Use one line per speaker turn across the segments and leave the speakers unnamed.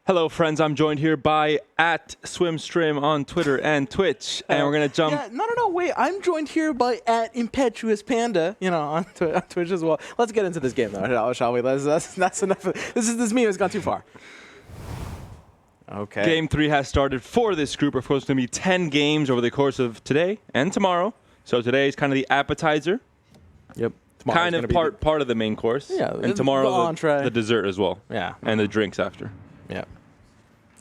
Hello, friends. I'm joined here by @SwimStream on Twitter and Twitch, and we're gonna jump.
Yeah, no, wait. I'm joined here by @ImpetuousPanda, on Twitch as well. Let's get into this game, though, shall we? That's enough. This meme has gone too far. Okay.
Game 3 has started for this group. Of course, it's gonna be 10 games over the course of today and tomorrow. So today is kind of the appetizer.
Yep.
Kind of part of the main course.
Yeah.
And tomorrow
the entree.
the dessert as well.
Yeah.
And the drinks after.
Yeah.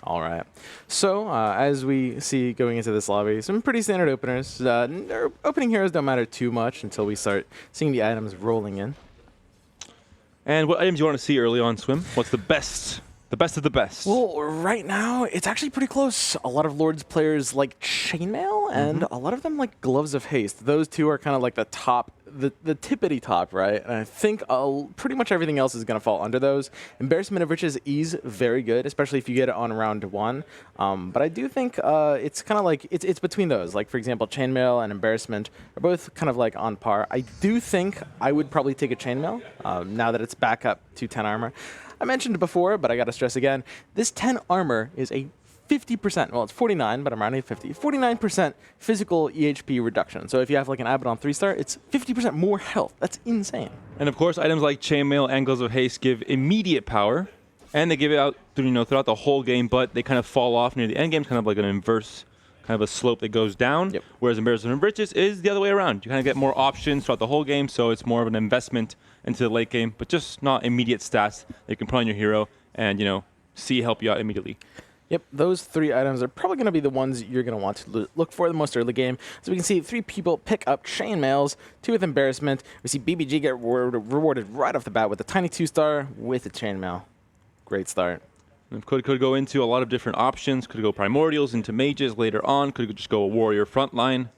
All right. So, as we see going into this lobby, some pretty standard openers. Our opening heroes don't matter too much until we start seeing the items rolling in.
And what items do you want to see early on, Swim? What's the best? The best of the best.
Well, right now, it's actually pretty close. A lot of Lords players like Chainmail, and a lot of them like Gloves of Haste. Those two are kind of like the top, the tippity top, right? And I think pretty much everything else is going to fall under those. Embarrassment of Riches is very good, especially if you get it on round 1. But I do think it's kind of like, it's between those. Like, for example, Chainmail and Embarrassment are both kind of like on par. I do think I would probably take a Chainmail now that it's back up to 10 armor. I mentioned it before, but I got to stress again, this 10 armor is a 50%, well, it's 49, but I'm rounding 50, 49% physical EHP reduction. So if you have like an Abaddon 3-star, it's 50% more health. That's insane.
And of course, items like Chainmail and Gloves of Haste give immediate power, and they give it out throughout the whole game, but they kind of fall off near the end game, kind of like an inverse, kind of a slope that goes down.
Yep.
Whereas Embarrassment of Riches is the other way around. You kind of get more options throughout the whole game, so it's more of an investment into the late game, but just not immediate stats that you can put on your hero and, see help you out immediately.
Yep, those 3 items are probably going to be the ones you're going to want to look for the most early game. So we can see 3 people pick up Chainmails, 2 with Embarrassment. We see BBG get rewarded right off the bat with a tiny 2-star with a Chainmail. Great start.
And could go into a lot of different options. Could go Primordials into Mages later on. Could just go a Warrior frontline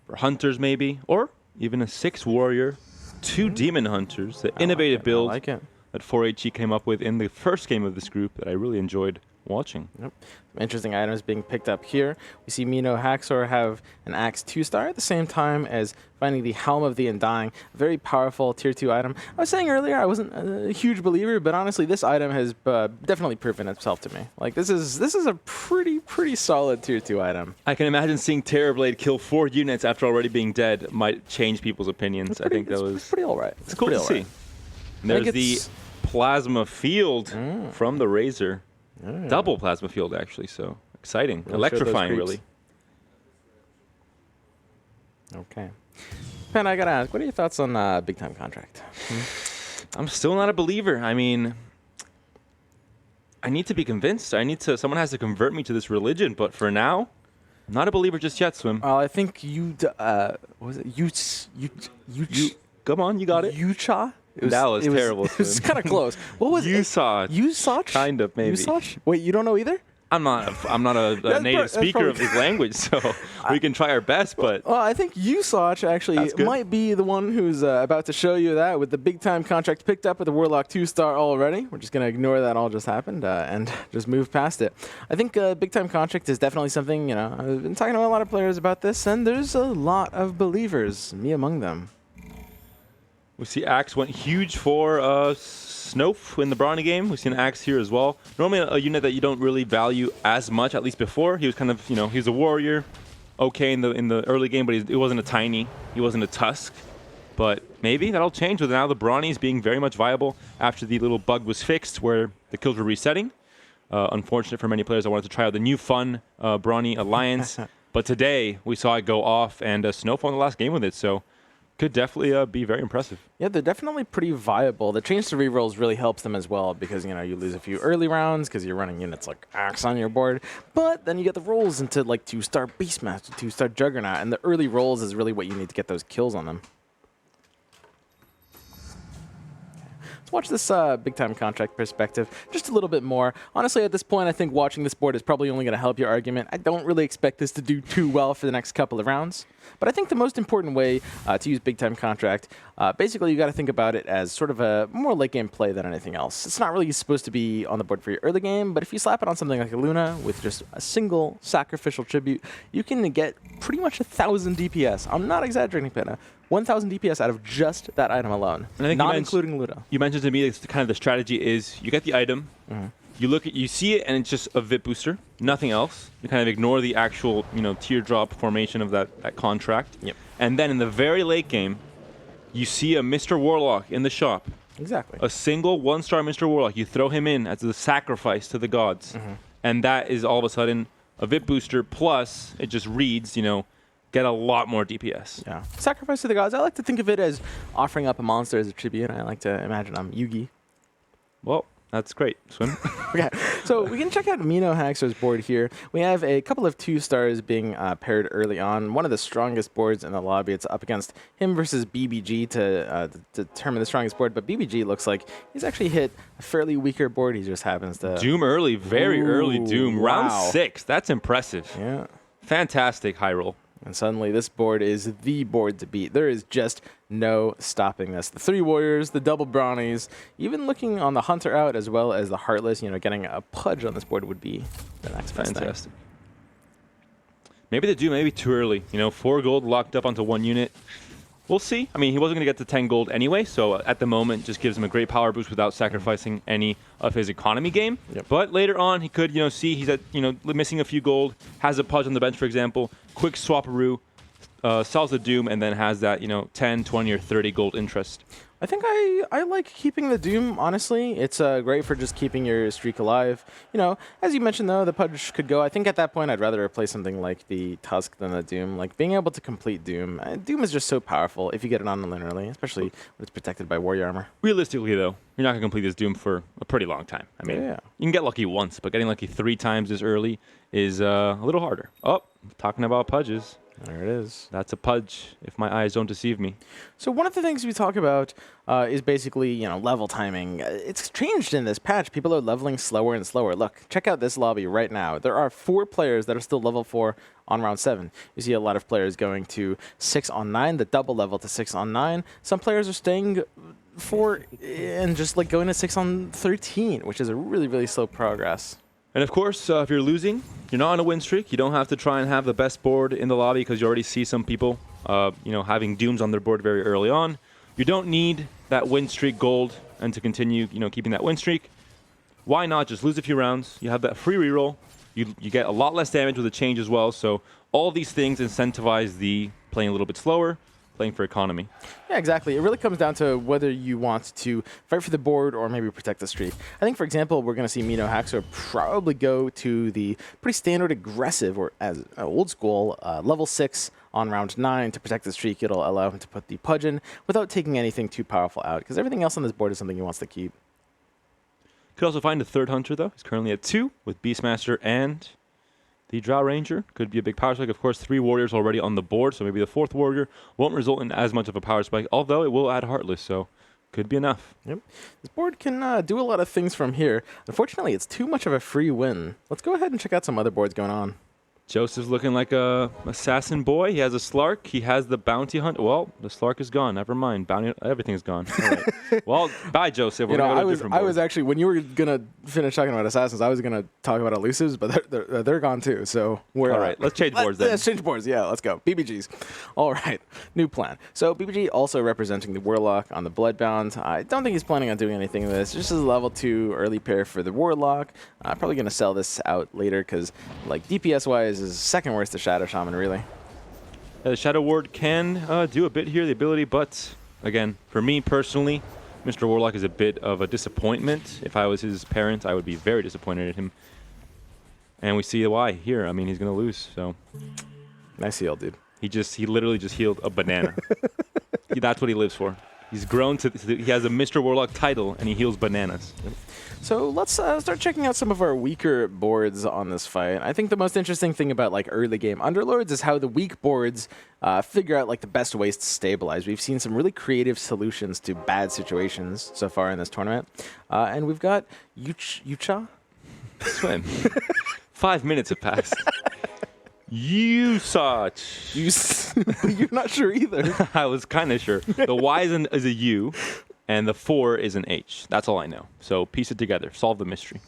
for Hunters maybe. Or even a 6 Warrior, 2 Demon Hunters. The innovative build that 4HE came up with in the first game of this group that I really enjoyed watching.
Yep. Some interesting items being picked up here. We see MeNoHaxor have an Axe 2-star at the same time as finding the Helm of the Undying. Very powerful tier 2 item. I was saying earlier I wasn't a huge believer, but honestly this item has definitely proven itself to me. Like this is a pretty solid tier 2 item.
I can imagine seeing Terrorblade kill 4 units after already being dead might change people's opinions. I think that was
pretty all right.
It's cool to see. And there's the Plasma Field from the Razor. Double Plasma Field, actually, so exciting. Electrifying, really.
Okay. Pen, I gotta ask, what are your thoughts on Big Time Contract?
I'm still not a believer. I mean, I need to be convinced. Someone has to convert me to this religion, but for now, I'm not a believer just yet, Swim.
I think was it
come on, you got it.
Yucha?
That was terrible.
It was kind of close. What was it? Usach?
Kind of, maybe.
Usach? Wait, you don't know either?
I'm not a native speaker of this language, so we can try our best, but...
Well, I think Usach actually might be the one who's about to show you that with the Big Time Contract picked up with the Warlock 2-star already. We're just going to ignore that all just happened and just move past it. I think Big Time Contract is definitely something, I've been talking to a lot of players about this, and there's a lot of believers, me among them.
We see Axe went huge for Snofe in the Brawny game. We've seen Axe here as well. Normally a unit that you don't really value as much, at least before. He was kind of, he was a warrior, okay in the early game, but he wasn't a tiny. He wasn't a tusk. But maybe that'll change with now the Brawnies being very much viable after the little bug was fixed where the kills were resetting. Unfortunate for many players that wanted to try out the new fun Brawny alliance. But today we saw it go off, and Snofe won the last game with it. So could definitely be very impressive.
Yeah, they're definitely pretty viable. The change to rerolls really helps them as well because, you lose a few early rounds because you're running units like Axe on your board. But then you get the rolls into like 2-star Beastmaster, 2-star Juggernaut, and the early rolls is really what you need to get those kills on them. Let's watch this Big Time Contract perspective just a little bit more. Honestly, at this point, I think watching this board is probably only going to help your argument. I don't really expect this to do too well for the next couple of rounds. But I think the most important way to use Big Time Contract, basically you got to think about it as sort of a more late game play than anything else. It's not really supposed to be on the board for your early game, but if you slap it on something like a Luna with just a single sacrificial tribute, you can get pretty much 1,000 DPS. I'm not exaggerating, Penna. 1,000 DPS out of just that item alone, not including Luna.
You mentioned to me kind of the strategy is you get the item, you see it, and it's just a VIP booster, nothing else. You kind of ignore the actual, teardrop formation of that contract.
Yep.
And then in the very late game, you see a Mr. Warlock in the shop.
Exactly.
A single 1-star Mr. Warlock. You throw him in as a sacrifice to the gods. And that is all of a sudden a VIP booster, plus it just reads, get a lot more DPS.
Yeah. Sacrifice to the gods. I like to think of it as offering up a monster as a tribute. I like to imagine I'm Yugi.
Well, that's great, Swim.
Okay, so we can check out MeNoHaxor's board here. We have a couple of 2-stars being paired early on. One of the strongest boards in the lobby. It's up against him versus BBG to determine the strongest board. But BBG looks like he's actually hit a fairly weaker board. He just happens to...
Doom early, very early Doom.
Wow.
Round 6, that's impressive.
Yeah.
Fantastic high roll.
And suddenly this board is the board to beat. There is just no stopping this. The 3 warriors, the double brownies, even looking on the hunter out as well as the heartless, getting a pudge on this board would be the next best
Fantastic. Maybe the Doom, maybe too early. 4 gold locked up onto 1 unit. We'll see. I mean, he wasn't going to get to 10 gold anyway, so at the moment, just gives him a great power boost without sacrificing any of his economy game.
Yep.
But later on, he could, see he's at, missing a few gold, has a pudge on the bench, for example, quick swapperoo, sells the Doom, and then has that, 10, 20, or 30 gold interest.
I think I like keeping the Doom, honestly. It's great for just keeping your streak alive. As you mentioned, though, the Pudge could go. I think at that point, I'd rather replace something like the Tusk than the Doom. Like, being able to complete Doom. Doom is just so powerful if you get it on linearly, especially when it's protected by Warrior Armor.
Realistically, though, you're not going to complete this Doom for a pretty long time. I mean,
Yeah.
You can get lucky once, but getting lucky 3 times this early is a little harder. Oh, talking about Pudges.
There it is.
That's a Pudge, if my eyes don't deceive me.
So one of the things we talk about is basically, level timing. It's changed in this patch. People are leveling slower and slower. Look, check out this lobby right now. There are 4 players that are still level 4 on round 7. You see a lot of players going to 6 on 9, the double level to 6 on 9. Some players are staying 4 and just going to 6 on 13, which is a really, really slow progress.
And of course, if you're losing, you're not on a win streak. You don't have to try and have the best board in the lobby because you already see some people, having Dooms on their board very early on. You don't need that win streak gold and to continue, keeping that win streak. Why not just lose a few rounds? You have that free reroll. You get a lot less damage with the change as well. So all these things incentivize the playing a little bit slower, playing for economy.
Yeah, exactly. It really comes down to whether you want to fight for the board or maybe protect the streak. I think, for example, we're going to see MeNoHaxor probably go to the pretty standard aggressive, or as old school, level 6 on round 9 to protect the streak. It'll allow him to put the Pudge in without taking anything too powerful out, because everything else on this board is something he wants to keep.
Could also find a 3rd hunter, though. He's currently at 2 with Beastmaster and the Drow Ranger. Could be a big power spike. Of course, 3 warriors already on the board, so maybe the 4th warrior won't result in as much of a power spike, although it will add Heartless, so could be enough.
Yep. This board can do a lot of things from here. Unfortunately, it's too much of a free win. Let's go ahead and check out some other boards going on.
Joseph's looking like a assassin boy. He has a Slark. He has the bounty hunt. Well, the Slark is gone. Never mind. Bounty. Everything's gone. All right. Well, bye, Joseph. We're
I was actually, when you were gonna finish talking about assassins, I was gonna talk about elusives, but they're gone too. So we're
all right. Let's change boards then.
Let's change boards. Yeah, let's go. BBGs. All right. New plan. So BBG also representing the Warlock on the Bloodbound. I don't think he's planning on doing anything with this. Just as a level 2 early pair for the Warlock. I'm probably gonna sell this out later because, like, DPS wise, is second worst to Shadow Shaman, really.
The Shadow Ward can do a bit here, the ability, but again, for me personally, Mr. Warlock is a bit of a disappointment. If I was his parent, I would be very disappointed at him. And we see why here. I mean, he's going to lose, so.
Nice heal, dude.
He literally just healed a banana. That's what he lives for. He's grown to, he has a Mr. Warlock title, and he heals bananas.
So let's start checking out some of our weaker boards on this fight. I think the most interesting thing about early game Underlords is how the weak boards figure out the best ways to stabilize. We've seen some really creative solutions to bad situations so far in this tournament. And we've got Yucha?
Swim. 5 minutes have passed. You such.
You're not sure either.
I was kind of sure. The Y is a U, and the 4 is an H. That's all I know. So piece it together. Solve the mystery.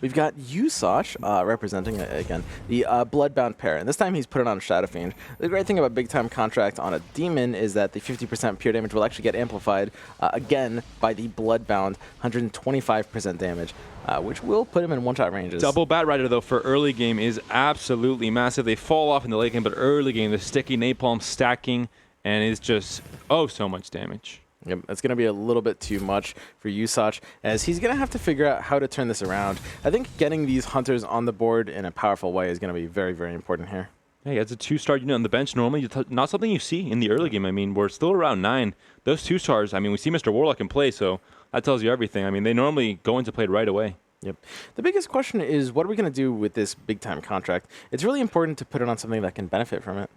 we've got USOCH representing, again, the Bloodbound pair. And this time he's put it on Shadow Fiend. The great thing about Big Time Contract on a Demon is that the 50% pure damage will actually get amplified, again, by the Bloodbound 125% damage, which will put him in one-shot ranges.
Double Bat Rider, though, for early game is absolutely massive. They fall off in the late game, but early game, the sticky napalm stacking, and it's just, oh, so much damage.
Yep, it's going to be a little bit too much for USOCH, as he's going to have to figure out how to turn this around. I think getting these hunters on the board in a powerful way is going to be very, very important here.
Yeah, he has a 2-star unit on the bench normally. Not something you see in the early game. I mean, we're still around 9. Those 2-stars, I mean, we see Mr. Warlock in play, so that tells you everything. I mean, they normally go into play right away.
Yep. The biggest question is, what are we going to do with this big-time contract? It's really important to put it on something that can benefit from it.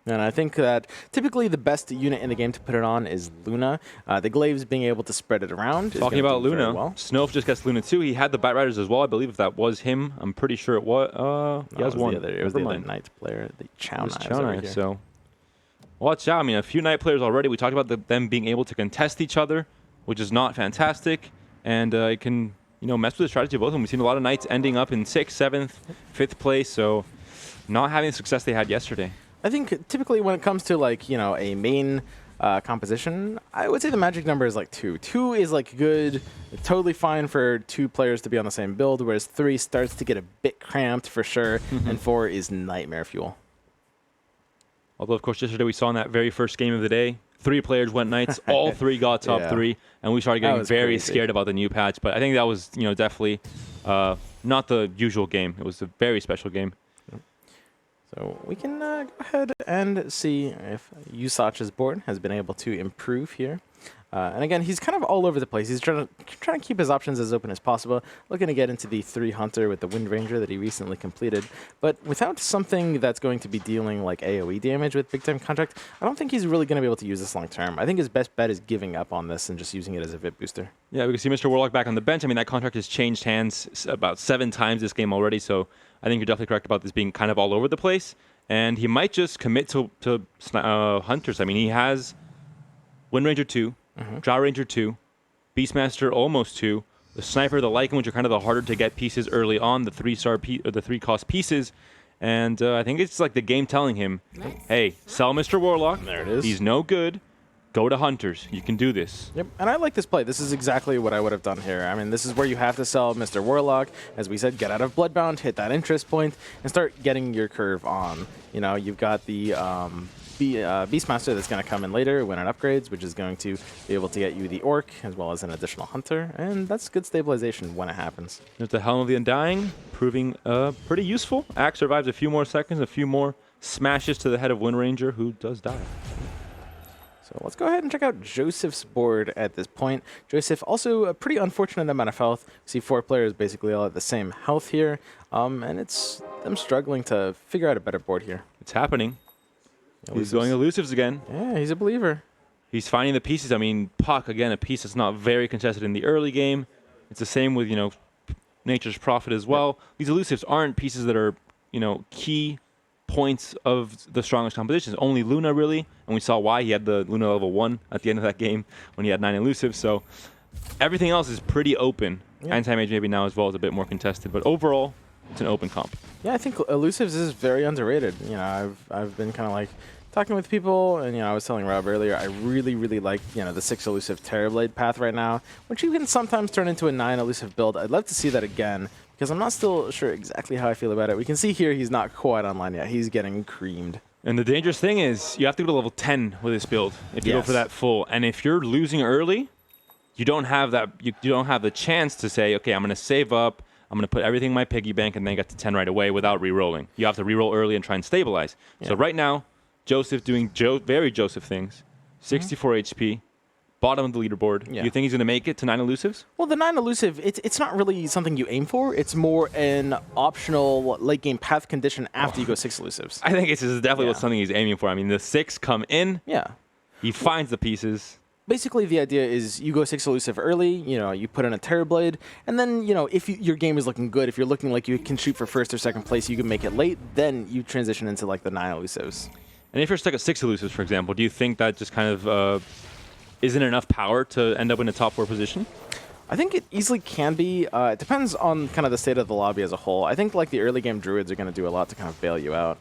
And I think that typically the best unit in the game to put it on is Luna. The Glaives being able to spread it around.
Talking about Luna, snofe just gets Luna too. He had the Bat Riders as well. I believe if that was him, I'm pretty sure it was. He has one.
It was the other Knight player, the Chow Knight.
So watch out. I mean, a few Knight players already. We talked about them being able to contest each other, which is not fantastic. And it can, mess with the strategy of both of them. We've seen a lot of Knights ending up in 6th, 7th, 5th place. So not having the success they had yesterday.
I think typically when it comes to a main composition, I would say the magic number is like 2. 2 is like good, totally fine for 2 players to be on the same build, whereas 3 starts to get a bit cramped for sure, and 4 is nightmare fuel.
Although, of course, yesterday we saw in that very first game of the day, 3 players went Knights, all 3 got top 3, and we started getting very scared about the new patch. But I think that was, definitely not the usual game. It was a very special game.
So we can go ahead and see if USOCH's board has been able to improve here. And again, he's kind of all over the place. He's trying to keep his options as open as possible, looking to get into the 3 Hunter with the Wind Ranger that he recently completed. But without something that's going to be dealing like AoE damage with Big Time Contract, I don't think he's really going to be able to use this long term. I think his best bet is giving up on this and just using it as a VIP booster. Yeah,
we can see Mr. Warlock back on the bench. I mean, that contract has changed hands about 7 times this game already, so I think you're definitely correct about this being kind of all over the place. And he might just commit to Hunters. I mean, he has Wind Ranger 2, Drow Ranger 2, Beastmaster almost 2, the Sniper, the Lycan, which are kind of the harder to get pieces early on, the 3-star or the 3-cost pieces. And I think it's like the game telling him, hey, sell Mr. Warlock.
There it is.
He's no good. Go to Hunters. You can do this.
Yep, and I like this play. This is exactly what I would have done here. I mean, this is where you have to sell Mr. Warlock. As we said, get out of Bloodbound, hit that interest point, and start getting your curve on. You've got the Beastmaster that's going to come in later when it upgrades, which is going to be able to get you the Orc as well as an additional Hunter, and that's good stabilization when it happens.
There's the Helm of the Undying, proving pretty useful. Axe survives a few more seconds, a few more smashes to the head of Wind Ranger, who does die.
So let's go ahead and check out Joseph's board at this point. Joseph also a pretty unfortunate amount of health. You see 4 players basically all at the same health here, and it's them struggling to figure out a better board here.
It's happening. He's going elusives again.
Yeah, he's a believer.
He's finding the pieces. I mean, Puck, again, a piece that's not very contested in the early game. It's the same with, Nature's Prophet as well. Yep. These elusives aren't pieces that are, key points of the strongest competitions. Only Luna, really. And we saw why. He had the Luna level 1 at the end of that game when he had 9 elusives. So everything else is pretty open. Yeah. Anti-Mage maybe now as well is a bit more contested. But overall, it's an open comp.
Yeah, I think elusives is very underrated. I've been kind of like talking with people, and I was telling Rob earlier, I really, really like the 6 elusive Terrorblade path right now, which you can sometimes turn into a 9 elusive build. I'd love to see that again, because I'm not still sure exactly how I feel about it. We can see here he's not quite online yet. He's getting creamed.
And the dangerous thing is you have to go to level 10 with this build if you go for that full. And if you're losing early, you don't have that. You don't have the chance to say, okay, I'm going to save up. I'm going to put everything in my piggy bank and then get to 10 right away without re-rolling. You have to re-roll early and try and stabilize. Yeah. So right now, Joseph doing very Joseph things. 64 HP, bottom of the leaderboard. Yeah. Do you think he's going to make it to 9 elusives?
Well, the 9 elusive, it's not really something you aim for. It's more an optional late game path condition after you go 6 elusives.
I think it's definitely something he's aiming for. I mean, the 6 come in.
Yeah.
He finds the pieces.
Basically, the idea is you go 6 elusive early, you put in a Terrorblade, and then, if your game is looking good, if you're looking like you can shoot for 1st or 2nd place, you can make it late, then you transition into like the 9 elusives.
And if you're stuck at 6 elusives, for example, do you think that just kind of isn't enough power to end up in a top 4 position?
I think it easily can be. It depends on kind of the state of the lobby as a whole. I think like the early game druids are going to do a lot to kind of bail you out.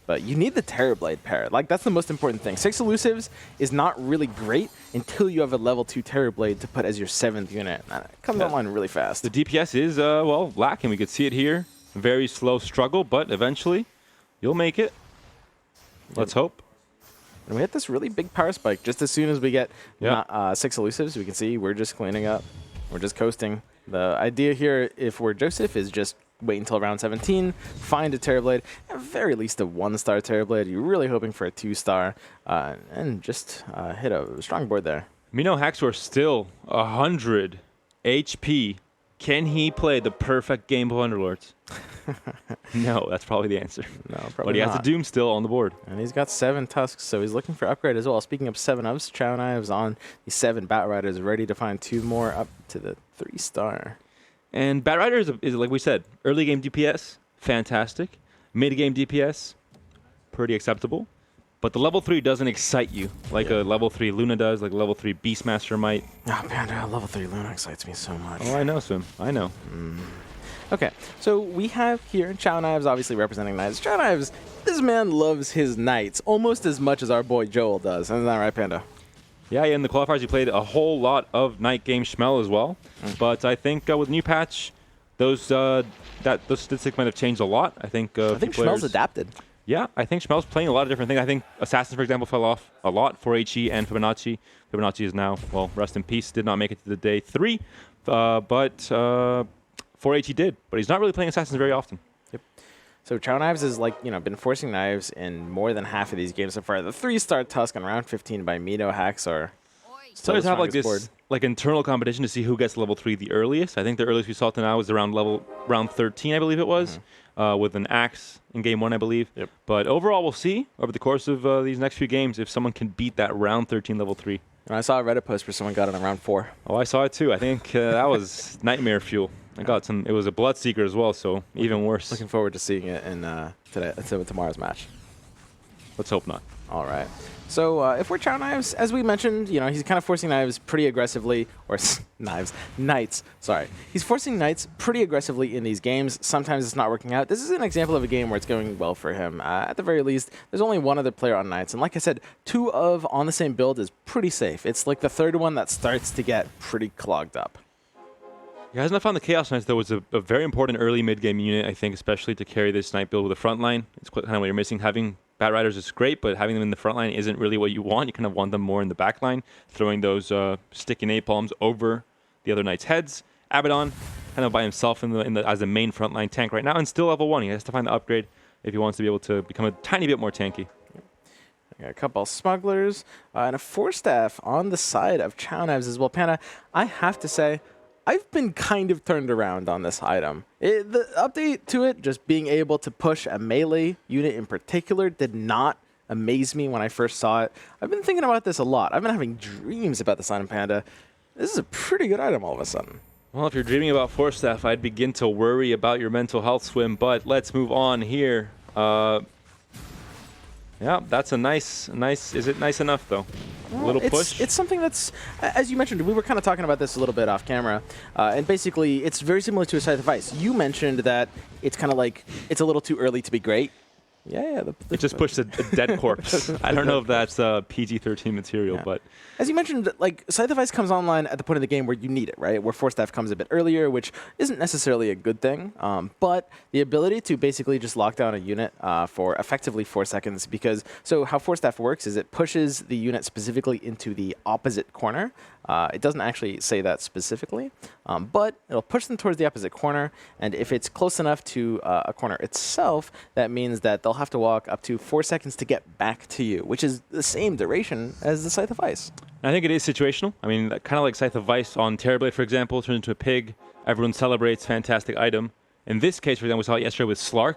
But you need the Terrorblade pair. Like, that's the most important thing. 6 elusives is not really great until you have a level 2 Terrorblade to put as your 7th unit. It comes online really fast.
The DPS is, well, lacking. We could see it here. Very slow struggle, but eventually you'll make it. Let's hope.
And we hit this really big power spike just as soon as we get 6 elusives. We can see we're just cleaning up. We're just coasting. The idea here, if we're Joseph, is just wait until round 17, find a Terrorblade, at very least a 1-star Terrorblade. You're really hoping for a 2-star, and just hit a strong board there.
MeNoHaxor still 100 HP. Can he play the perfect game of Underlords? No, that's probably the answer.
No, probably
But he has a Doom still on the board.
And he's got 7 Tusks, so he's looking for upgrade as well. Speaking of 7-ups, Chow Knives on the 7 Bat Riders, ready to find 2 more up to the 3-star.
And Bat Rider is, like we said, early game DPS, fantastic. Mid game DPS, pretty acceptable. But the level 3 doesn't excite you like a level 3 Luna does, like level 3 Beastmaster might.
Oh, man, level 3 Luna excites me so much.
Oh, I know, Swim. I know.
Okay, so we have here Chow Knives, obviously representing Knights. Chow Knives, this man loves his Knights almost as much as our boy Joel does. Isn't that right, Panda?
Yeah, in the qualifiers, he played a whole lot of night game Cmel as well. But I think with the new patch, those statistics might have changed a lot. I think
Cmel's adapted.
Yeah, I think Cmel's playing a lot of different things. I think Assassin, for example, fell off a lot for HE and Fibonacci. Fibonacci is now, well, rest in peace, did not make it to the day 3. But 4HE did. But he's not really playing Assassins very often.
Yep. So Chow Knives has been forcing knives in more than half of these games so far. The 3-star Tusk on round 15 by MeNoHaxor.
So there's have like this internal competition to see who gets level 3 the earliest. I think the earliest we saw to now was around round 13, I believe it was, with an axe in game 1, I believe.
Yep.
But overall, we'll see over the course of these next few games if someone can beat that round 13 level 3.
And I saw a Reddit post where someone got it on round 4.
Oh, I saw it too. I think that was nightmare fuel. I got some. It was a Bloodseeker as well, so even worse.
Looking forward to seeing it in tomorrow's match.
Let's hope not.
All right. So if we're Chow Knives, as we mentioned, he's kind of forcing knives pretty aggressively, or Knights, sorry. He's forcing Knights pretty aggressively in these games. Sometimes it's not working out. This is an example of a game where it's going well for him. At the very least, there's only one other player on Knights. And like I said, 2 on the same build is pretty safe. It's like the 3rd one that starts to get pretty clogged up.
He hasn't found the Chaos Knights, though. It's a very important early mid-game unit, I think, especially to carry this Knight build with a front line. It's kind of what you're missing. Having Bat Riders is great, but having them in the front line isn't really what you want. You kind of want them more in the back line, throwing those sticky napalms over the other Knights' heads. Abaddon, kind of by himself as the main front line tank right now, and still level 1. He has to find the upgrade if he wants to be able to become a tiny bit more tanky.
I got a couple of smugglers and a 4-staff on the side of Chow Knives as well. Panda, I have to say, I've been kind of turned around on this item. The update to it, just being able to push a melee unit in particular, did not amaze me when I first saw it. I've been thinking about this a lot. I've been having dreams about this item, Panda. This is a pretty good item all of a sudden.
Well, if you're dreaming about 4-staff, I'd begin to worry about your mental health, Swim, but let's move on here. Yeah, that's a nice. Is it nice enough, though? A little push?
It's something that's, as you mentioned, we were kind of talking about this a little bit off camera, and basically it's very similar to a Scythe of Ice. You mentioned that it's kind of like it's a little too early to be great. Yeah.
It just pushed a dead corpse. I don't know if that's PG-13 material, but...
As you mentioned, like, Scythe of Ice comes online at the point of the game where you need it, right? Where 4-staff comes a bit earlier, which isn't necessarily a good thing. But the ability to basically just lock down a unit for effectively 4 seconds, because... So how 4-staff works is it pushes the unit specifically into the opposite corner. It doesn't actually say that specifically, but it'll push them towards the opposite corner, and if it's close enough to a corner itself, that means that they'll have to walk up to 4 seconds to get back to you, which is the same duration as the Scythe of Ice.
I think it is situational. I mean, kind of like Scythe of Ice on Terrorblade, for example, turns into a pig. Everyone celebrates, fantastic item. In this case, for example, we saw it yesterday with Slark.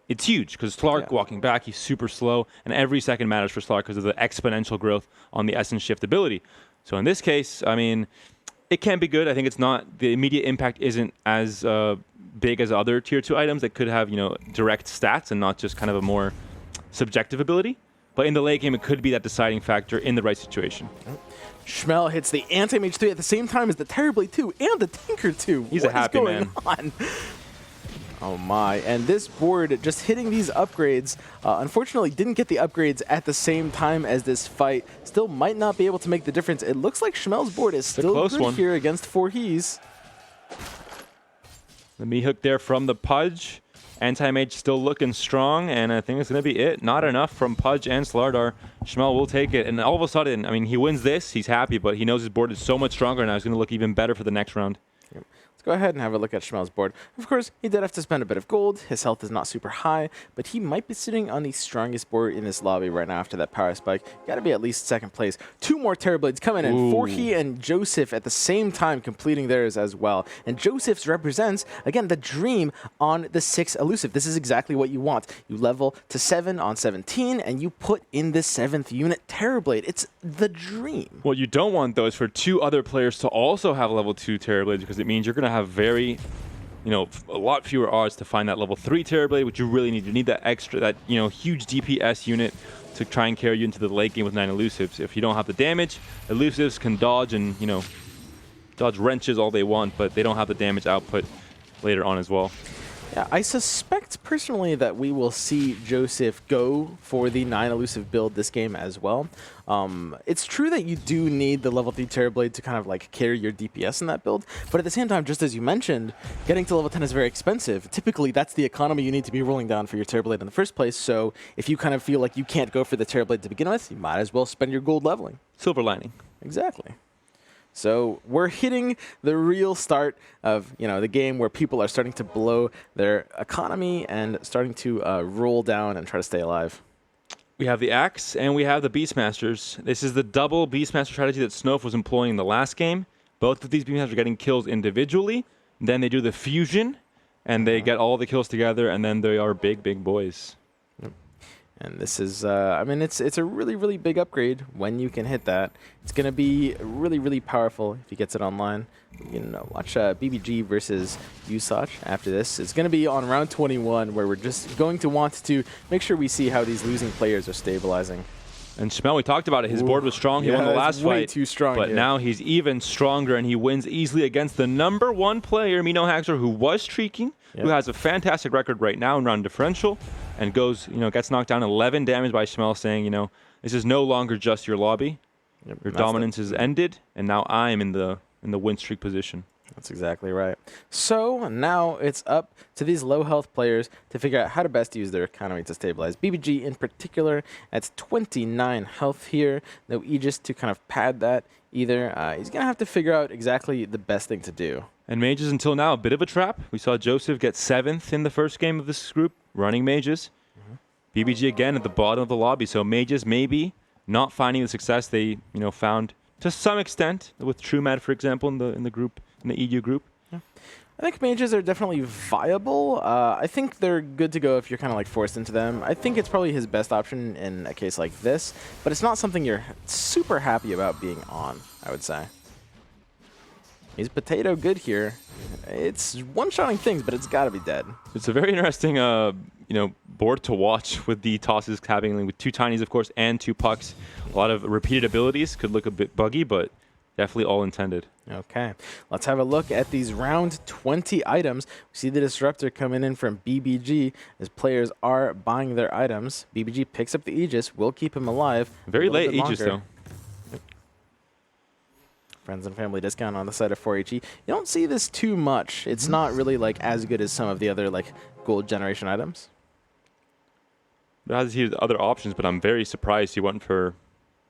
It's huge, because Slark walking back, he's super slow, and every second matters for Slark because of the exponential growth on the Essence Shift ability. So in this case, I mean, it can be good. I think it's not, the immediate impact isn't as big as other tier 2 items that could have, direct stats and not just kind of a more subjective ability. But in the late game, it could be that deciding factor in the right situation.
Cmel hits the Anti-Mage 3 at the same time as the Terrorblade 2 and the Tinker 2.
He's a happy man.
On? Oh my, and this board just hitting these upgrades, unfortunately didn't get the upgrades at the same time as this fight. Still might not be able to make the difference. It looks like Cmel's board is still good here against 4He's.
The MeHook there from the Pudge. Anti-Mage still looking strong, and I think it's going to be it. Not enough from Pudge and Slardar. Cmel will take it, and all of a sudden, I mean, he wins this, he's happy, but he knows his board is so much stronger now. He's going to look even better for the next round.
Yep. Go ahead and have a look at Cmel's board. Of course, he did have to spend a bit of gold. His health is not super high, but he might be sitting on the strongest board in this lobby right now after that power spike. Got to be at least second place. 2 more Terrorblades coming in. 4He and Joseph at the same time completing theirs as well. And Joseph's represents, again, the dream on the 6 elusive. This is exactly what you want. You level to 7 on 17, and you put in the 7th unit Terrorblade. It's the dream.
What you don't want, though, is for 2 other players to also have level 2 Terrorblades, because it means you're going to have very, a lot fewer odds to find that level 3 Terrorblade, which you really need. You need that extra, that, huge DPS unit to try and carry you into the late game with 9 elusives. If you don't have the damage, elusives can dodge and, dodge wrenches all they want, but they don't have the damage output later on as well.
Yeah, I suspect personally that we will see Joseph go for the 9 elusive build this game as well. It's true that you do need the level 3 Terrorblade to kind of like carry your DPS in that build, but at the same time, just as you mentioned, getting to level 10 is very expensive. Typically, that's the economy you need to be rolling down for your Terrorblade in the first place, so if you kind of feel like you can't go for the Terrorblade to begin with, you might as well spend your gold leveling.
Silver lining.
Exactly. So we're hitting the real start of the game where people are starting to blow their economy and starting to roll down and try to stay alive.
We have the Axe and we have the Beastmasters. This is the double Beastmaster strategy that snofe was employing in the last game. Both of these Beastmasters are getting kills individually. Then they do the fusion and they get all the kills together, and then they are big, big boys.
And this is, I mean, it's a really, really big upgrade when you can hit that. It's going to be really, really powerful if he gets it online. You can watch BBG versus Usach after this. It's going to be on round 21 where we're just going to want to make sure we see how these losing players are stabilizing.
And Cmel, we talked about it. His board was strong. He won the last
way
fight.
Too strong.
But now he's even stronger, and he wins easily against the #1 player, MeNoHaxor, who was streaking, who has a fantastic record right now in round differential, and goes, gets knocked down 11 damage by Cmel, saying, this is no longer just your lobby. Your dominance is ended, and now I'm in the win streak position.
That's exactly right. So now it's up to these low health players to figure out how to best use their economy to stabilize. BBG in particular, that's 29 health here. No Aegis to kind of pad that either. He's going to have to figure out exactly the best thing to do.
And mages until now, a bit of a trap. We saw Joseph get 7th in the first game of this group, running mages. BBG again at the bottom of the lobby. So mages maybe not finding the success they found to some extent with TrueMad, for example, in the group, in the EU group.
Yeah. I think mages are definitely viable. I think they're good to go if you're kind of like forced into them. I think it's probably his best option in a case like this, but it's not something you're super happy about being on, I would say. He's potato good here. It's one-shotting things, but it's got to be dead.
It's a very interesting, board to watch with the tosses happening with 2 tinies, of course, and 2 pucks. A lot of repeated abilities. Could look a bit buggy, but definitely all intended.
Okay, let's have a look at these round 20 items. We see the disruptor coming in from BBG as players are buying their items. BBG picks up the Aegis, will keep him alive.
Very late Aegis, though.
Friends and family discount on the side of 4HE. You don't see this too much. It's not really like as good as some of the other like gold generation items.
It has here other options, but I'm very surprised he went for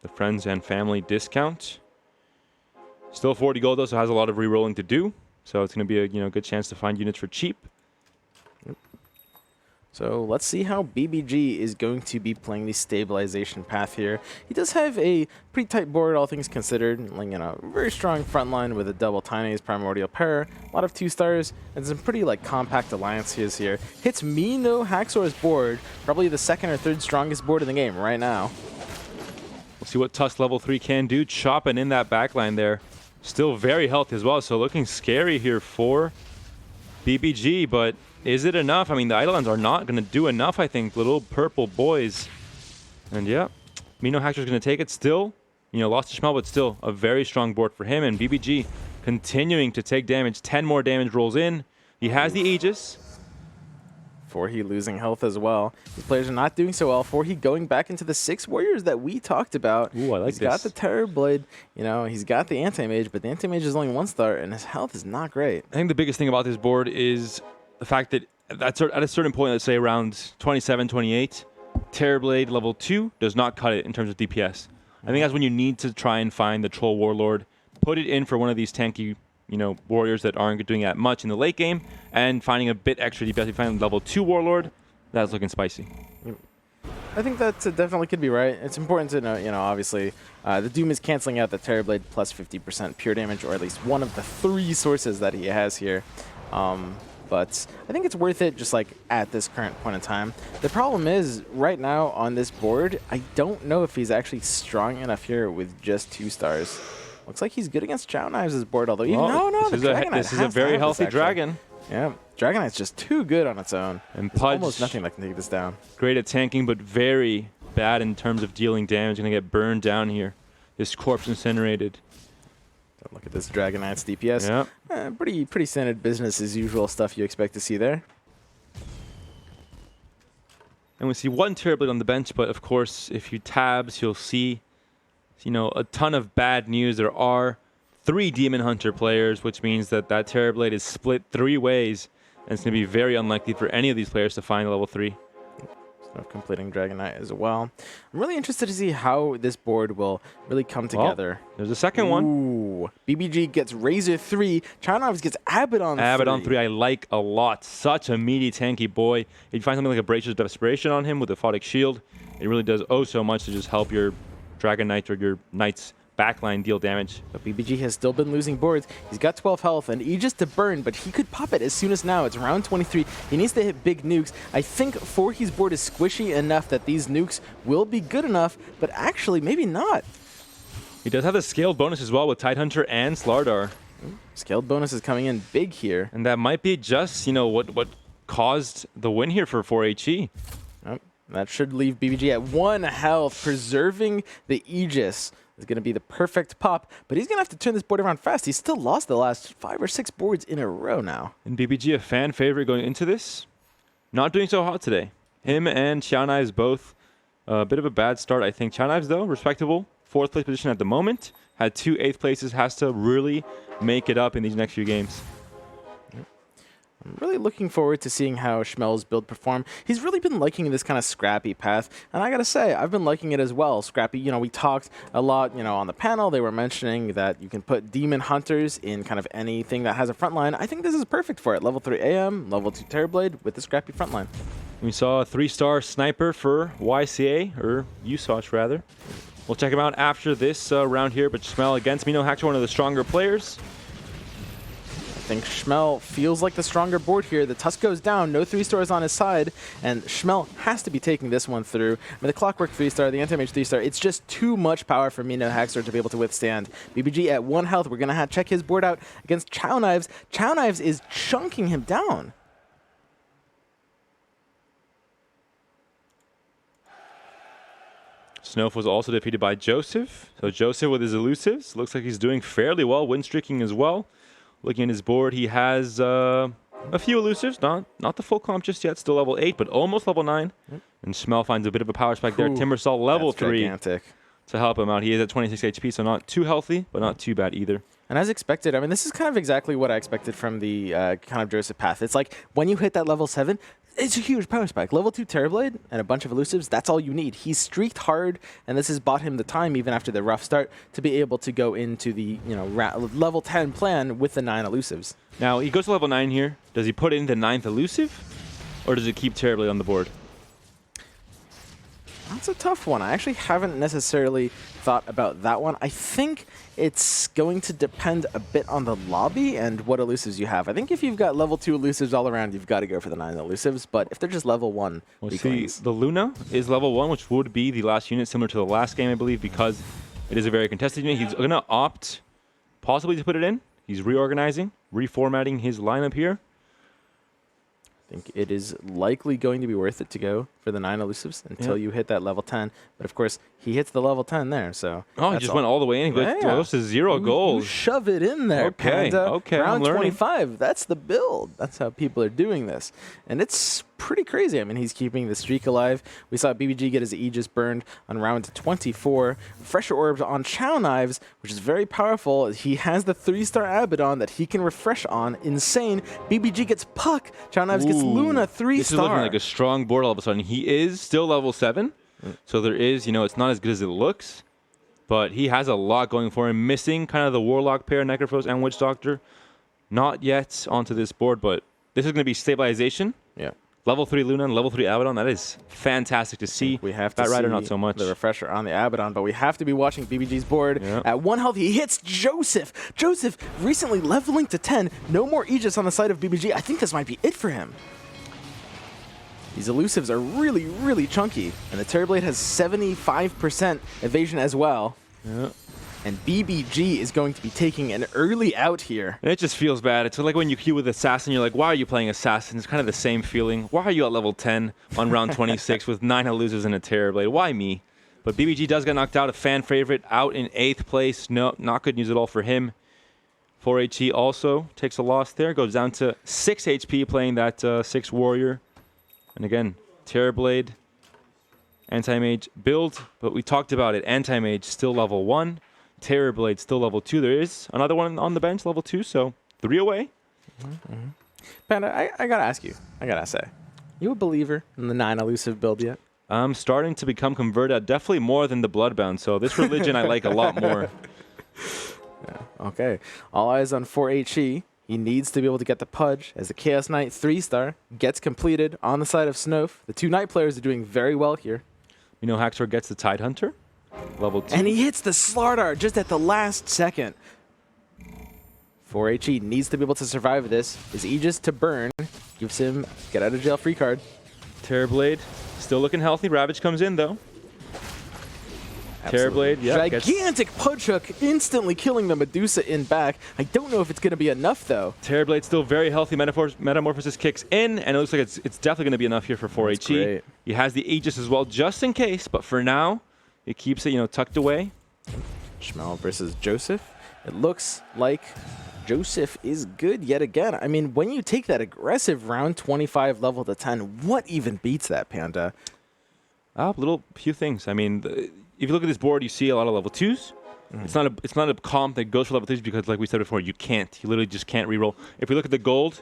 the friends and family discount. Still 40 gold though, so has a lot of re-rolling to do. So it's going to be a good chance to find units for cheap.
So let's see how BBG is going to be playing the stabilization path here. He does have a pretty tight board, all things considered. Like, very strong front line with a double tinies, primordial pair, a lot of 2-stars, and some pretty compact alliances here. Hits MeNoHaxor's board, probably the 2nd or 3rd strongest board in the game right now.
We'll see what Tusk level 3 can do. Chopping in that backline there. Still very healthy as well, so looking scary here for BBG, but is it enough? I mean, the Eidolons are not going to do enough, I think. Little purple boys. And yeah, MeNoHaxor's going to take it still. You know, lost to Cmel, but still a very strong board for him. And BBG continuing to take damage. 10 more damage rolls in. He has the Aegis.
4He losing health as well. These players are not doing so well. 4He going back into the 6 warriors that we talked about.
Ooh, I like
He's got the Terror Blade. You know, he's got the Anti-Mage, but the Anti-Mage is only 1-star, and his health is not great.
I think the biggest thing about this board is the fact that at a certain point, let's say around 27, 28, Terror Blade level 2 does not cut it in terms of DPS. I think that's when you need to try and find the Troll Warlord, put it in for one of these tanky, you know, warriors that aren't doing that much in the late game, and finding a bit extra DPS. You find level 2 Warlord, that's looking spicy.
I think that definitely could be right. It's important to know, you know, obviously, the Doom is canceling out the Terror Blade plus 50% pure damage, or at least one of the 3 sources that he has here. But I think it's worth it just like at this current point in time. The problem is right now on this board, I don't know if he's actually strong enough here with just 2 stars. Looks like he's good against Chow Knives' board, although
this is a very healthy dragon.
Yeah, Dragon Knight's just too good on its own.
And
There's
Pudge,
almost nothing that can take this down.
Great at tanking, but very bad in terms of dealing damage. Gonna get burned down here. His corpse incinerated.
Look at this Dragon Knight's DPS.
Yeah.
Pretty standard business as usual stuff you expect to see there.
And we see 1 Terror Blade on the bench, but of course, if you tabs, you'll see, you know, a ton of bad news. There are 3 Demon Hunter players, which means that that Terror Blade is split 3 ways, and it's going to be very unlikely for any of these players to find level 3.
Completing Dragon Knight as well. I'm really interested to see how this board will really come together.
There's a second one.
Ooh, BBG gets Razor 3. Chow Knives gets Abaddon 3.
Abaddon 3 I like a lot. Such a meaty, tanky boy. If you find something like a Bracier's Desperation on him with a Photic Shield, it really does so much to just help your Dragon Knight or your Knight's backline deal damage.
But BBG has still been losing boards. He's got 12 health and Aegis to burn, but he could pop it as soon as now. It's round 23. He needs to hit big nukes. I think 4He's board is squishy enough that these nukes will be good enough, but actually maybe not.
He does have the scaled bonus as well with Tidehunter and Slardar.
Scaled bonus is coming in big here.
And that might be just, you know, what caused the win here for 4HE.
That should leave BBG at 1 health, preserving the Aegis. Is going to be the perfect pop, but he's going to have to turn this board around fast. He's still lost the last 5 or 6 boards in a row now.
And BBG, a fan favorite going into this, not doing so hot today. Him and Chow Knives both a bit of a bad start, I think. Chow Knives, though, respectable. 4th place position at the moment. Had 2 8th places. Has to really make it up in these next few games.
I'm really looking forward to seeing how Cmel's build perform. He's really been liking this kind of scrappy path, and I gotta say, I've been liking it as well. Scrappy, you know, we talked a lot, you know, on the panel. They were mentioning that you can put Demon Hunters in kind of anything that has a frontline. I think this is perfect for it. Level 3 AM, level 2 Terrorblade with the scrappy frontline.
We saw a 3-star sniper for YCA, or USOSH rather. We'll check him out after this round here, but Cmel against MeNoHaxor, one of the stronger players.
I think Cmel feels like the stronger board here. The Tusk goes down, no 3-stars on his side, and Cmel has to be taking this one through. I mean, the Clockwork 3-star, the Anti-Mage 3-star, it's just too much power for MeNoHaxor to be able to withstand. BBG at 1 health, we're going to check his board out against Chow Knives. Chow Knives is chunking him down.
Snofe was also defeated by Joseph. So Joseph with his elusives, looks like he's doing fairly well, win streaking as well. Looking at his board, he has a few elusives, not the full comp just yet, still level 8, but almost level 9. And Cmel finds a bit of a power spike there. Timbersaw level 3
gigantic.
To help him out. He is at 26 HP, so not too healthy, but not too bad either.
And as expected, I mean, this is kind of exactly what I expected from the kind of Joseph path. It's like when you hit that level 7, it's a huge power spike. Level 2 Terrorblade and a bunch of elusives, that's all you need. He's streaked hard, and this has bought him the time, even after the rough start, to be able to go into the level 10 plan with the 9 elusives.
Now, he goes to level 9 here. Does he put in the 9th elusive, or does he keep Terrorblade on the board?
That's a tough one. I actually haven't necessarily thought about that one. I think it's going to depend a bit on the lobby and what elusives you have. I think if you've got level 2 elusives all around, you've got to go for the 9 elusives. But if they're just level 1,
well, see, the Luna is level 1, which would be the last unit similar to the last game, I believe, because it is a very contested unit. He's going to opt possibly to put it in. He's reorganizing, reformatting his lineup here.
I think it is likely going to be worth it to go for the 9 elusives until you hit that level 10. But of course, he hits the level 10 there, so...
Oh, he just went all the way in. Close to 0 goals.
You shove it in there,
Okay,
Panda.
okay,
Round
I'm learning.
25, that's the build. That's how people are doing this. And it's pretty crazy. I mean, he's keeping the streak alive. We saw BBG get his Aegis burned on round 24. Refresher Orbs on Chow Knives, which is very powerful. He has the 3-star Abaddon that he can refresh on. Insane. BBG gets Puck. Chow Knives gets Luna 3-star.
This is looking like a strong board all of a sudden. He is still level 7. So there is, it's not as good as it looks. But he has a lot going for him. Missing kind of the Warlock pair, Necrophos and Witch Doctor. Not yet onto this board, but this is going to be stabilization.
Yeah.
Level 3 Luna and level 3 Abaddon, that is fantastic to see.
We have to
Bat Rider,
see
not so much.
the refresher on the Abaddon, but we have to be watching BBG's board.
Yeah.
At 1 health, he hits Joseph. Joseph recently leveling to 10. No more Aegis on the side of BBG. I think this might be it for him. These elusives are really, really chunky, and the Terrorblade has 75% evasion as well.
Yeah.
And BBG is going to be taking an early out here.
And it just feels bad. It's like when you queue with Assassin, you're like, why are you playing Assassin? It's kind of the same feeling. Why are you at level 10 on round 26 with 9 losers and a Terrorblade? Why me? But BBG does get knocked out. A fan favorite out in 8th place. No, not good news at all for him. 4HE also takes a loss there. Goes down to 6 HP playing that 6 Warrior. And again, Terrorblade, Anti-Mage build. But we talked about it. Anti-Mage still level 1. Terrorblade still level 2. There is another one on the bench, level 2, so 3 away.
Panda, I gotta ask you. I gotta say, you a believer in the 9 elusive build yet?
I'm starting to become converted, definitely more than the Bloodbound, so this religion I like a lot more.
Yeah. Okay. All eyes on 4HE. He needs to be able to get the Pudge as the Chaos Knight 3-star gets completed on the side of snofe. The 2 Knight players are doing very well here.
MeNoHaxor gets the Tidehunter, level 2.
And he hits the Slardar just at the last second. 4HE needs to be able to survive this. His Aegis to burn gives him get out of jail free card.
Terrorblade still looking healthy. Ravage comes in though. Terrorblade, yeah.
Gigantic Pudge Hook instantly killing the Medusa in back. I don't know if it's going to be enough though.
Terrorblade still very healthy. Metamorphosis kicks in, and it looks like it's definitely going to be enough here for 4HE. He has the Aegis as well, just in case, but for now, it keeps it, tucked away.
Cmel versus Joseph. It looks like Joseph is good yet again. I mean, when you take that aggressive round 25 level to 10, what even beats that, Panda?
Few things. I mean, if you look at this board, you see a lot of level 2s. It's not a comp that goes for level 3s because, like we said before, you literally just can't reroll. If we look at the gold,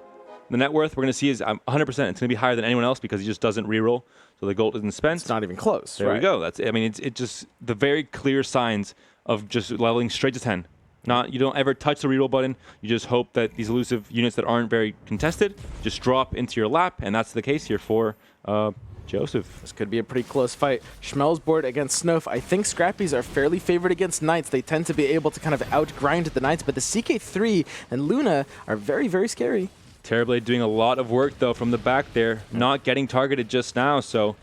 the net worth we're going to see is 100%. It's going to be higher than anyone else because he just doesn't reroll. So the gold isn't spent.
It's not even close.
There we go. It's just the very clear signs of just leveling straight to 10. You don't ever touch the reroll button. You just hope that these elusive units that aren't very contested just drop into your lap, and that's the case here for Joseph.
This could be a pretty close fight. Cmel's board against snofe. I think Scrappies are fairly favored against Knights. They tend to be able to kind of outgrind the Knights, but the CK3 and Luna are very, very scary.
Terrorblade doing a lot of work, though, from the back there. Not getting targeted just now, so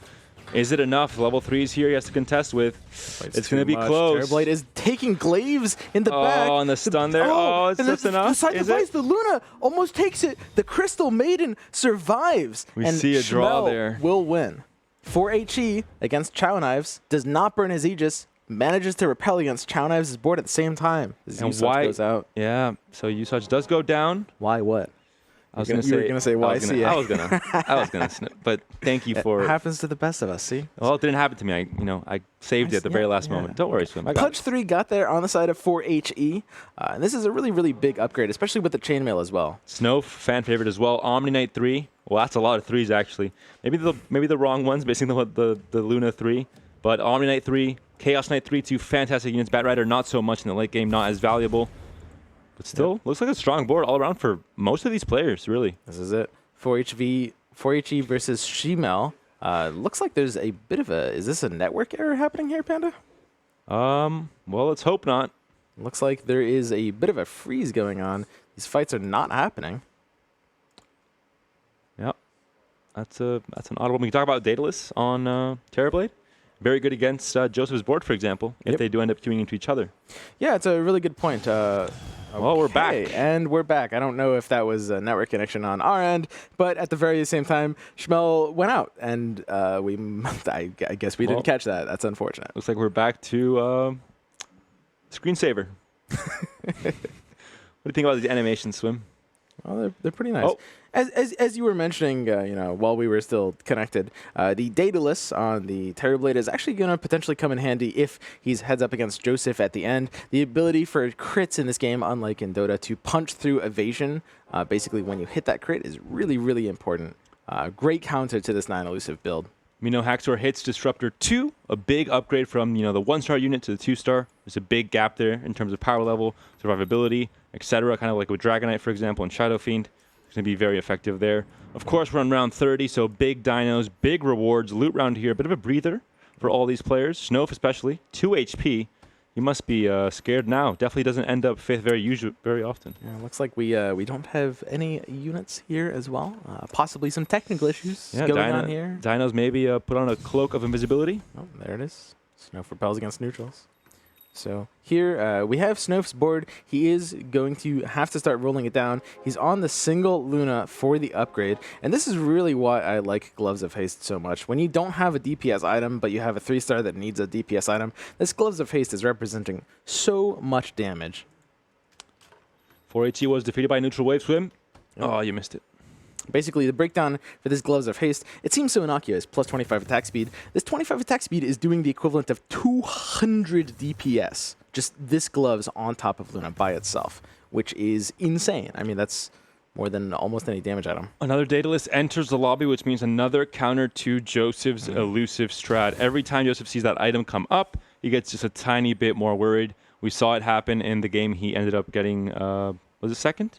is it enough? Level 3s here he has to contest with. It's going to be close.
Terrorblade is taking glaives in the back.
Oh, and the stun there. It's just enough.
The side device, the Luna almost takes it. The Crystal Maiden survives.
We see a draw
Cmel
there.
Will win. 4HE against Chow Knives does not burn his Aegis. Manages to repel against Chow Knives' board at the same time. His usage goes out.
Yeah, so usage does go down.
Why what?
I was going to say.
You were going to say why?
I was going to snip, but thank you for
it. Happens to the best of us, see?
Well, it didn't happen to me. I saved it at the very last moment. Don't worry, Swim.
Pudge 3 got there on the side of 4HE. And this is a really, really big upgrade, especially with the chainmail as well.
Snofe, fan favorite as well. Omni Knight 3. Well, that's a lot of 3s, actually. Maybe the wrong ones, basing the Luna 3. But Omni Knight 3, Chaos Knight 3, 2 fantastic units. Bat Rider, not so much in the late game, not as valuable. But still, looks like a strong board all around for most of these players, really. This
is it. 4HE versus Cmel. Looks like there's a bit of a... Is this a network error happening here, Panda?
Well, let's hope not.
Looks like there is a bit of a freeze going on. These fights are not happening.
Yeah. That's an odd one. We can talk about Daedalus on Terrorblade. Very good against Joseph's board, for example, if they do end up queuing into each other.
Yeah, it's a really good point.
Well, we're back.
And we're back. I don't know if that was a network connection on our end, but at the very same time, Cmel went out, and I guess we didn't catch that. That's unfortunate.
Looks like we're back to screensaver. What do you think about these animations, Swim?
Well, they're pretty nice.
Oh.
As you were mentioning, while we were still connected, the dataless on the Terrorblade is actually going to potentially come in handy if he's heads up against Joseph at the end. The ability for crits in this game, unlike in Dota, to punch through evasion, basically when you hit that crit, is really, really important. Great counter to this 9 elusive build.
MeNoHaxor hits Disruptor 2, a big upgrade from the 1-star unit to the 2-star. There's a big gap there in terms of power level, survivability, etc. Kind of like with Dragonite, for example, and Shadow Fiend. It's going to be very effective there. Of course, we're on round 30, so big dinos, big rewards. Loot round here, a bit of a breather for all these players. snofe especially, 2 HP. You must be scared now. Definitely doesn't end up 5th very often.
Yeah, looks like we don't have any units here as well. Possibly some technical issues going on here.
Dinos maybe put on a cloak of invisibility.
Oh, there it is. snofe repels against neutrals. So here we have snofe's board. He is going to have to start rolling it down. He's on the single Luna for the upgrade. And this is really why I like Gloves of Haste so much. When you don't have a DPS item, but you have a 3-star that needs a DPS item, this Gloves of Haste is representing so much damage.
4HE was defeated by neutral wave Swim. Yep. Oh, you missed it.
Basically, the breakdown for this Gloves of Haste, it seems so innocuous, plus 25 attack speed. This 25 attack speed is doing the equivalent of 200 DPS, just this Gloves on top of Luna by itself, which is insane. I mean, that's more than almost any damage item.
Another dataless enters the lobby, which means another counter to Joseph's elusive strat. Every time Joseph sees that item come up, he gets just a tiny bit more worried. We saw it happen in the game. He ended up getting, was it second?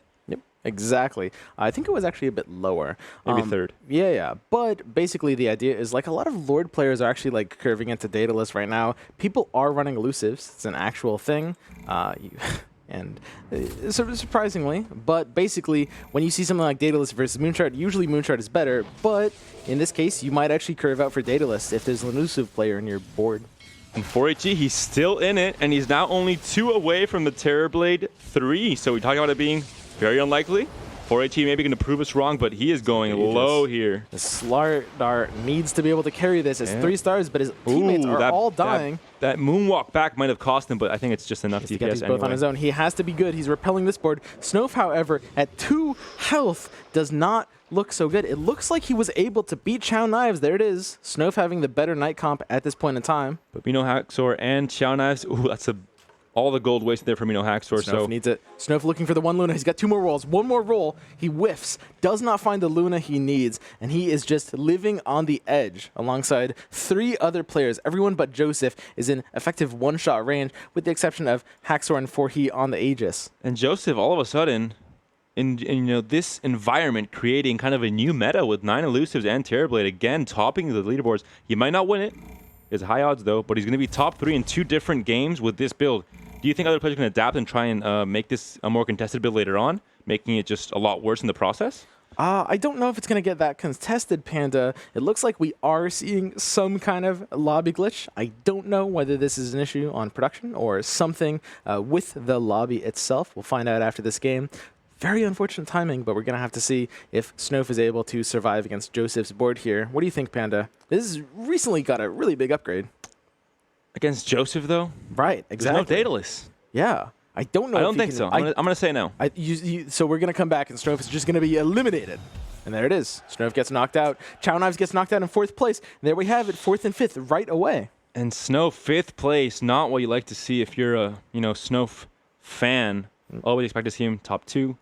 Exactly. I think it was actually a bit lower.
Maybe third.
Yeah. But basically the idea is like a lot of Lord players are actually like curving into dataless right now. People are running elusives. It's an actual thing. And surprisingly, but basically when you see something like dataless versus Moonshard, usually Moonshard is better. But in this case, you might actually curve out for dataless if there's an elusive player in your board.
And 4HE, he's still in it, and he's now only 2 away from the Terrorblade 3. So we talk about it being very unlikely. 4HE maybe going to prove us wrong, but he is going low here.
The Slardar needs to be able to carry this as 3 stars, but his teammates are all dying.
That moonwalk back might have cost him, but I think it's just enough DPS
to get these both on his own. He has to be good. He's repelling this board. snofe, however, at 2 health, does not look so good. It looks like he was able to beat Chow Knives. There it is. snofe having the better night comp at this point in time.
But MeNoHaxor and Chow Knives, ooh, that's all the gold wasted there for MeNoHaxor.
snofe needs it. snofe looking for the 1 Luna. He's got 2 more rolls. 1 more roll. He whiffs. Does not find the Luna he needs. And he is just living on the edge alongside 3 other players. Everyone but Joseph is in effective 1-shot range, with the exception of Haxor and 4HE on the Aegis.
And Joseph, all of a sudden, in this environment, creating kind of a new meta with 9 elusives and Terrorblade, again, topping the leaderboards. He might not win it. It's high odds, though, but he's going to be top 3 in 2 different games with this build. Do you think other players can adapt and try and make this a more contested build later on, making it just a lot worse in the process?
I don't know if it's going to get that contested, Panda. It looks like we are seeing some kind of lobby glitch. I don't know whether this is an issue on production or something with the lobby itself. We'll find out after this game. Very unfortunate timing, but we're going to have to see if snofe is able to survive against Joseph's board here. What do you think, Panda? This has recently got a really big upgrade.
Against Joseph, though?
Right, exactly.
There's no dataless.
Yeah. I don't know.
I don't think so. I'm going to say no.
So we're going to come back, and snofe is just going to be eliminated. And there it is. snofe gets knocked out. Chow Knives gets knocked out in 4th place. And there we have it, 4th and 5th right away.
And snofe, 5th place, not what you like to see if you're a snofe fan. Always expect to see him top 2,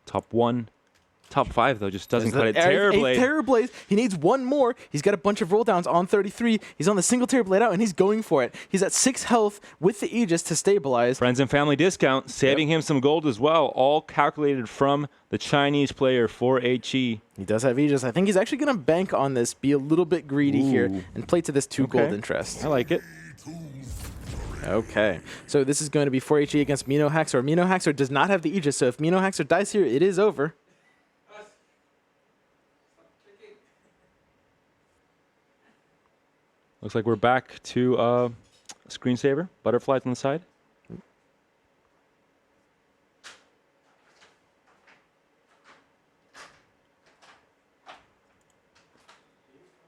top 1. Top 5, though, just doesn't cut it. Terrorblade.
Terrorblade. He needs 1 more. He's got a bunch of roll downs on 33. He's on the single Terrorblade out, and he's going for it. He's at 6 health with the Aegis to stabilize.
Friends and family discount, saving him some gold as well, all calculated from the Chinese player 4HE.
He does have Aegis. I think he's actually going to bank on this, be a little bit greedy here, and play to this 2 gold interest.
I like it.
Okay, so this is going to be 4HE against MeNoHaxor. MeNoHaxor does not have the Aegis, so if MeNoHaxor dies here, it is over.
Looks like we're back to screensaver. Butterflies on the side.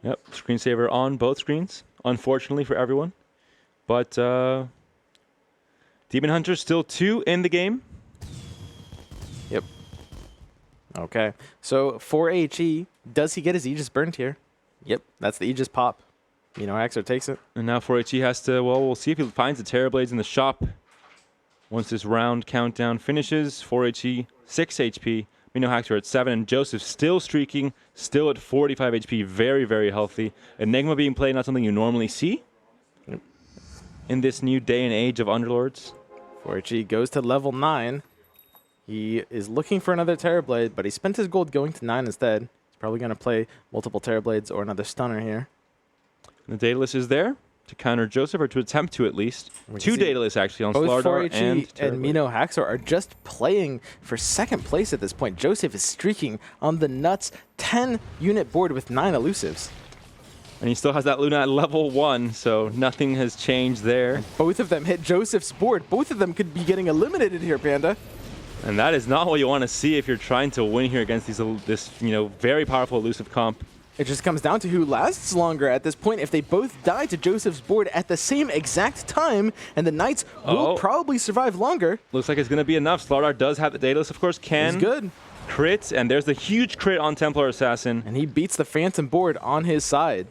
Yep, screensaver on both screens, unfortunately for everyone. But Demon Hunter still 2 in the game.
Yep. Okay, so for HE, does he get his Aegis burned here? Yep, that's the Aegis pop. MeNoHaxor takes it.
And now 4HE has to, well, we'll see if he finds the Terrorblades in the shop. Once this round countdown finishes, 4HE, 6 HP, MeNoHaxor at 7, and Joseph still streaking, still at 45 HP, very, very healthy. Enigma being played, not something you normally see in this new day and age of Underlords.
4HE goes to level 9. He is looking for another Terrorblade, but he spent his gold going to 9 instead. He's probably going to play multiple Terrorblades or another Stunner here.
And the Daedalus is there to counter Joseph, or to attempt to at least. 2 Daedalus actually on Slardar and
MeNoHaxor are just playing for second place at this point. Joseph is streaking on the nuts 10-unit board with 9 elusives.
And he still has that Luna at level 1, so nothing has changed there.
And both of them hit Joseph's board. Both of them could be getting eliminated here, Panda.
And that is not what you want to see if you're trying to win here against this very powerful elusive comp.
It just comes down to who lasts longer at this point. If they both die to Joseph's board at the same exact time, and the Knights will probably survive longer.
Looks like it's going to be enough. Slardar does have the Daedalus, of course, can
good.
Crit, and there's the huge crit on Templar Assassin.
And he beats the Phantom board on his side.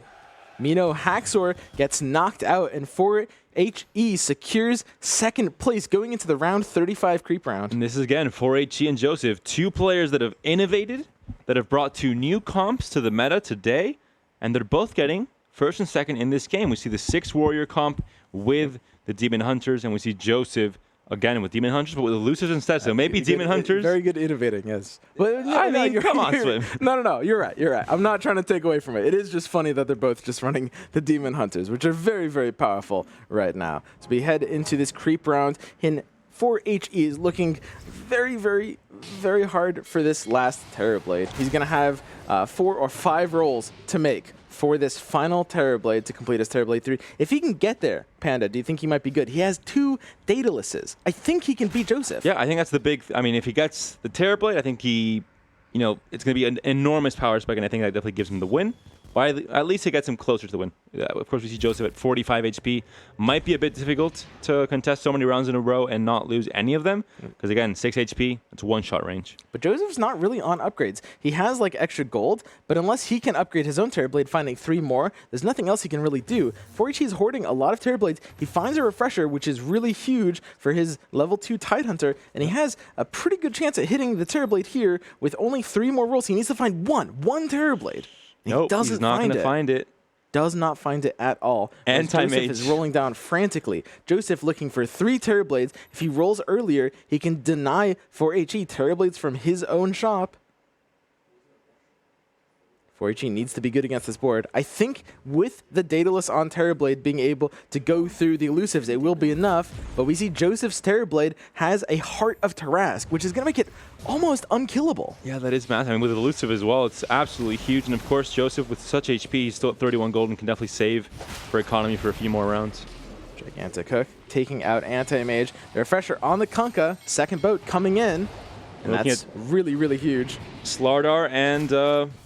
MeNoHaxor gets knocked out, and 4HE secures second place going into the round 35 creep round.
And this is, again, 4HE and Joseph, 2 players that have innovated, that have brought 2 new comps to the meta today, and they're both getting first and second in this game. We see the 6 Warrior comp with the Demon Hunters, and we see Joseph again with Demon Hunters, but with Elusives instead. So maybe Demon Hunters.
Very good innovating, yes. But
I mean, come on, Swim.
No, you're right. I'm not trying to take away from it. It is just funny that they're both just running the Demon Hunters, which are very, very powerful right now. So we head into this creep round. 4HE is looking very, very, very hard for this last Terrorblade. He's going to have 4 or 5 rolls to make for this final Terrorblade to complete his Terrorblade 3. If he can get there, Panda, do you think he might be good? He has 2 Daedaluses. I think he can beat Joseph.
Yeah, I think that's the big... I mean, if he gets the Terrorblade, I think he... it's going to be an enormous power spike, and I think that definitely gives him the win. But at least it gets him closer to the win. Of course, we see Joseph at 45 HP. Might be a bit difficult to contest so many rounds in a row and not lose any of them. Because again, 6 HP, it's one-shot range.
But Joseph's not really on upgrades. He has like extra gold, but unless he can upgrade his own Terrorblade, finding 3 more, there's nothing else he can really do. 4HE is hoarding a lot of Terrorblades. He finds a refresher, which is really huge for his level 2 Tidehunter, and he has a pretty good chance at hitting the Terrorblade here with only 3 more rolls. He needs to find one Terrorblade.
Nope, he's not going to find it.
Does not find it at all. Joseph is rolling down frantically. Joseph looking for 3 Terrorblades. If he rolls earlier, he can deny 4HE Terrorblades from his own shop. 4HE needs to be good against this board. I think with the Daedalus on Terrorblade being able to go through the elusives, it will be enough. But we see Joseph's Terrorblade has a Heart of Tarask, which is going to make it almost unkillable.
Yeah, that is massive. I mean, with elusive as well, it's absolutely huge. And of course, Joseph with such HP, he's still at 31 gold and can definitely save for economy for a few more rounds.
Gigantic Hook taking out Anti-Mage. The refresher on the Kunkka. Second boat coming in. And that's really, really huge.
Slardar, and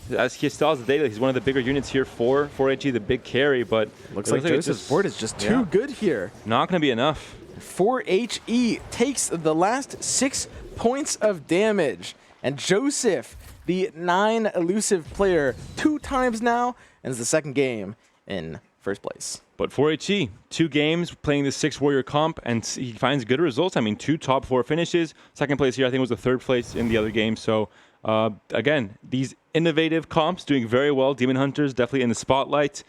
as he still has the data, he's one of the bigger units here for 4HE, the big carry, but
looks like Joseph's board is just too good here.
Not going to be enough.
4HE takes the last 6 points of damage. And Joseph, the 9 elusive player, 2 times now, ends the second game in first place.
But 4HE, 2 games playing the 6 Warrior comp, and he finds good results. I mean, 2 top 4 finishes. Second place here, I think, was the 3rd place in the other game. So, again, these innovative comps doing very well. Demon Hunters definitely in the spotlight.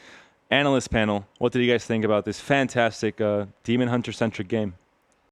Analyst panel, what did you guys think about this fantastic Demon Hunter-centric game?